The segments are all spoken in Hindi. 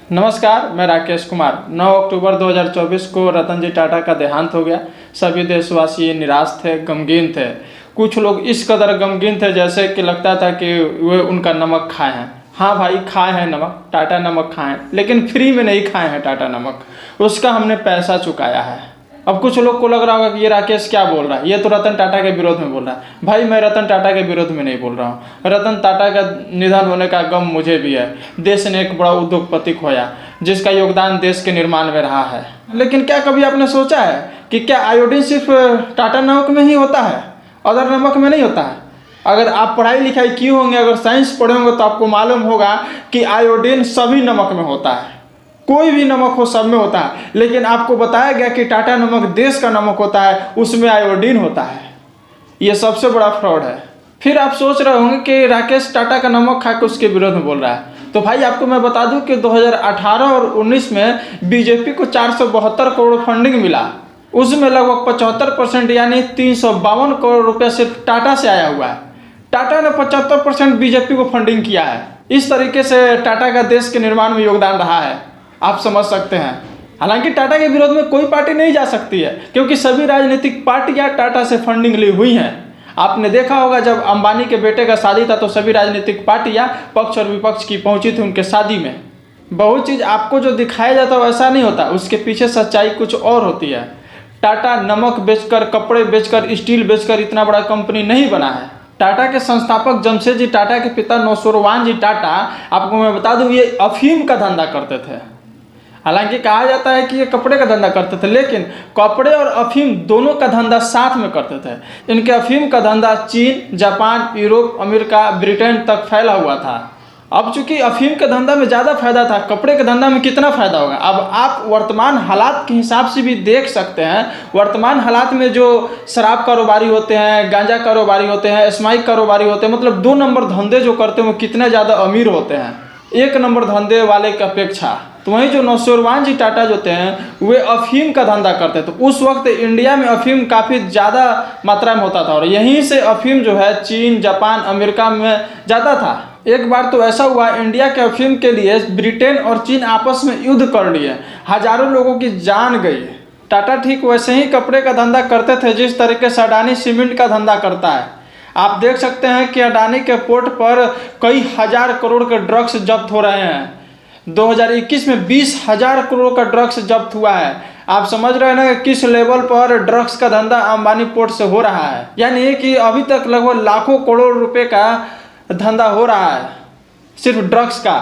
नमस्कार, मैं राकेश कुमार। 9 अक्टूबर 2024 को रतन जी टाटा का देहांत हो गया। सभी देशवासी निराश थे, गमगीन थे। कुछ लोग इस कदर गमगीन थे जैसे कि लगता था कि वे उनका नमक खाए हैं। हाँ भाई, खाए हैं नमक, टाटा नमक खाए हैं, लेकिन फ्री में नहीं खाए हैं टाटा नमक, उसका हमने पैसा चुकाया है। अब कुछ लोग को लग रहा होगा कि ये राकेश क्या बोल रहा है, ये तो रतन टाटा के विरोध में बोल रहा है। भाई, मैं रतन टाटा के विरोध में नहीं बोल रहा हूँ। रतन टाटा का निधन होने का गम मुझे भी है। देश ने एक बड़ा उद्योगपति खोया जिसका योगदान देश के निर्माण में रहा है। लेकिन क्या कभी आपने सोचा है कि क्या आयोडीन सिर्फ टाटा नमक में ही होता है, अदर नमक में नहीं होता है? अगर आप पढ़ाई लिखाई किए होंगे, अगर साइंस पढ़े होंगे, तो आपको मालूम होगा कि आयोडीन सभी नमक में होता है। कोई भी नमक हो, सब में होता है। लेकिन आपको बताया गया कि टाटा नमक देश का नमक होता है, उसमें आयोडीन होता है। ये सबसे बड़ा फ्रॉड है। फिर आप सोच रहे होंगे कि राकेश टाटा का नमक खा के उसके विरोध में बोल रहा है। तो भाई, आपको मैं बता दूं कि 2018 और 19 में बीजेपी को 472 करोड़ फंडिंग मिला। उसमें लगभग 75% यानी 352 करोड़ रुपया सिर्फ टाटा से आया हुआ है। टाटा ने 75% बीजेपी को फंडिंग किया है। इस तरीके से टाटा का देश के निर्माण में योगदान रहा है, आप समझ सकते हैं। हालांकि टाटा के विरोध में कोई पार्टी नहीं जा सकती है, क्योंकि सभी राजनीतिक पार्टियां टाटा से फंडिंग ली हुई हैं। आपने देखा होगा, जब अंबानी के बेटे का शादी था तो सभी राजनीतिक पार्टियां पक्ष और विपक्ष की पहुंची थी उनके शादी में। बहुत चीज़ आपको जो दिखाया जाता है वैसा नहीं होता, उसके पीछे सच्चाई कुछ और होती है। टाटा नमक बेचकर, कपड़े बेचकर, स्टील बेचकर इतना बड़ा कंपनी नहीं बना है। टाटा के संस्थापक जमशेद जी टाटा के पिता नौशेरवान जी टाटा, आपको मैं बता दूं, ये अफीम का धंधा करते थे। हालांकि कहा जाता है कि ये कपड़े का धंधा करते थे, लेकिन कपड़े और अफीम दोनों का धंधा साथ में करते थे। इनके अफीम का धंधा चीन, जापान, यूरोप, अमेरिका, ब्रिटेन तक फैला हुआ था। अब चूंकि अफीम के धंधा में ज़्यादा फायदा था, कपड़े के धंधा में कितना फायदा होगा? अब आप वर्तमान हालात के हिसाब से भी देख सकते हैं। वर्तमान हालात में जो शराब कारोबारी होते हैं, गांजा कारोबारी होते हैं, स्माइक कारोबारी होते हैं, मतलब 2 नंबर धंधे जो करते हैं वो कितने ज़्यादा अमीर होते हैं 1 नंबर धंधे वाले की अपेक्षा। तो वहीं जो नौशेरवान जी टाटा जो थे वे अफीम का धंधा करते। तो उस वक्त इंडिया में अफीम काफ़ी ज़्यादा मात्रा में होता था और यहीं से अफीम जो है चीन, जापान, अमेरिका में जाता था। एक बार तो ऐसा हुआ, इंडिया के अफीम के लिए ब्रिटेन और चीन आपस में युद्ध कर लिए, हजारों लोगों की जान गई। टाटा ठीक वैसे ही कपड़े का धंधा करते थे जिस तरीके से अडानी सीमेंट का धंधा करता है। आप देख सकते हैं कि अडानी के पोर्ट पर कई हजार करोड़ के ड्रग्स जब्त हो रहे हैं। 2021 में 20,000 करोड़ का ड्रग्स जब्त हुआ है। आप समझ रहे हैं ना कि किस लेवल पर ड्रग्स का धंधा अंबानी पोर्ट से हो रहा है। यानी कि अभी तक लगभग लाखों करोड़ रुपए का धंधा हो रहा है सिर्फ ड्रग्स का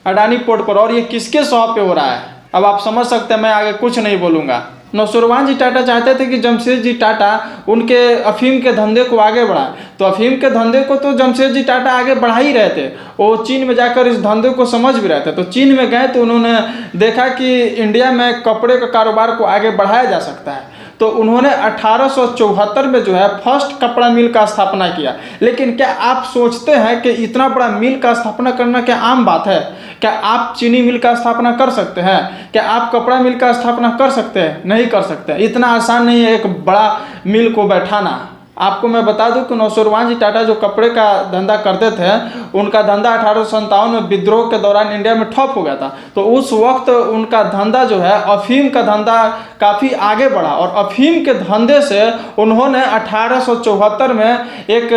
अडानी पोर्ट पर, और ये किसके शॉप पे हो रहा है? अब आप समझ सकते हैं, मैं आगे कुछ नहीं बोलूँगा। नौशेरवान जी टाटा चाहते थे कि जमशेद जी टाटा उनके अफीम के धंधे को आगे बढ़ाए। तो अफीम के धंधे को तो जमशेद जी टाटा आगे बढ़ा ही रहे थे। वो चीन में जाकर इस धंधे को समझ भी रहे थे। तो चीन में गए तो उन्होंने देखा कि इंडिया में कपड़े का कारोबार को आगे बढ़ाया जा सकता है। तो उन्होंने 1874 में जो है फर्स्ट कपड़ा मिल का स्थापना किया। लेकिन क्या आप सोचते हैं कि इतना बड़ा मिल का स्थापना करना क्या आम बात है? क्या आप चीनी मिल का स्थापना कर सकते हैं? क्या आप कपड़ा मिल का स्थापना कर सकते हैं? नहीं कर सकते। इतना आसान नहीं है एक बड़ा मिल को बैठाना। आपको मैं बता दूं कि नौशेरवान जी टाटा जो कपड़े का धंधा करते थे, उनका धंधा 1857 में विद्रोह के दौरान इंडिया में ठप हो गया था। तो उस वक्त उनका धंधा जो है अफीम का धंधा काफ़ी आगे बढ़ा और अफीम के धंधे से उन्होंने 1874 में एक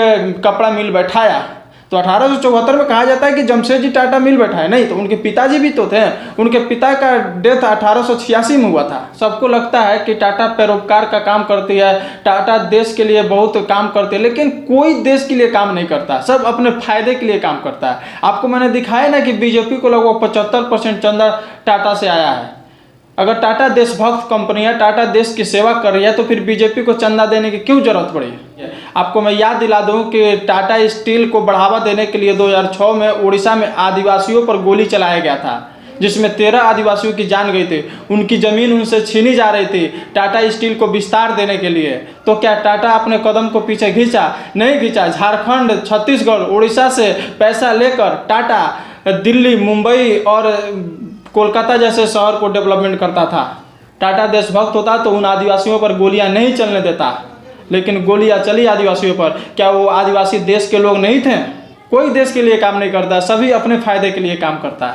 कपड़ा मिल बैठाया। तो 1874 में कहा जाता है कि जमशेद जी टाटा मिल बैठाए, नहीं तो उनके पिताजी भी तो थे। उनके पिता का डेथ 1886 में हुआ था। सबको लगता है कि टाटा परोपकार का काम करती है, टाटा देश के लिए बहुत काम करती है, लेकिन कोई देश के लिए काम नहीं करता, सब अपने फायदे के लिए काम करता है। आपको मैंने दिखाया ना कि बीजेपी को लगभग 75% चंदा टाटा से आया है। अगर टाटा देशभक्त कंपनी है, टाटा देश की सेवा कर रही है, तो फिर बीजेपी को चंदा देने की क्यों जरूरत पड़ी? आपको मैं याद दिला दूं कि टाटा स्टील को बढ़ावा देने के लिए 2006 में उड़ीसा में आदिवासियों पर गोली चलाया गया था, जिसमें 13 आदिवासियों की जान गई थी। उनकी ज़मीन उनसे छीनी जा रही थी टाटा स्टील को विस्तार देने के लिए। तो क्या टाटा अपने कदम को पीछे खींचा? नहीं खींचा। झारखंड, छत्तीसगढ़, उड़ीसा से पैसा लेकर टाटा दिल्ली, मुंबई और कोलकाता जैसे शहर को डेवलपमेंट करता था। टाटा देशभक्त होता तो उन आदिवासियों पर गोलियां नहीं चलने देता, लेकिन गोलियां चली आदिवासियों पर। क्या वो आदिवासी देश के लोग नहीं थे? कोई देश के लिए काम नहीं करता, सभी अपने फायदे के लिए काम करता है।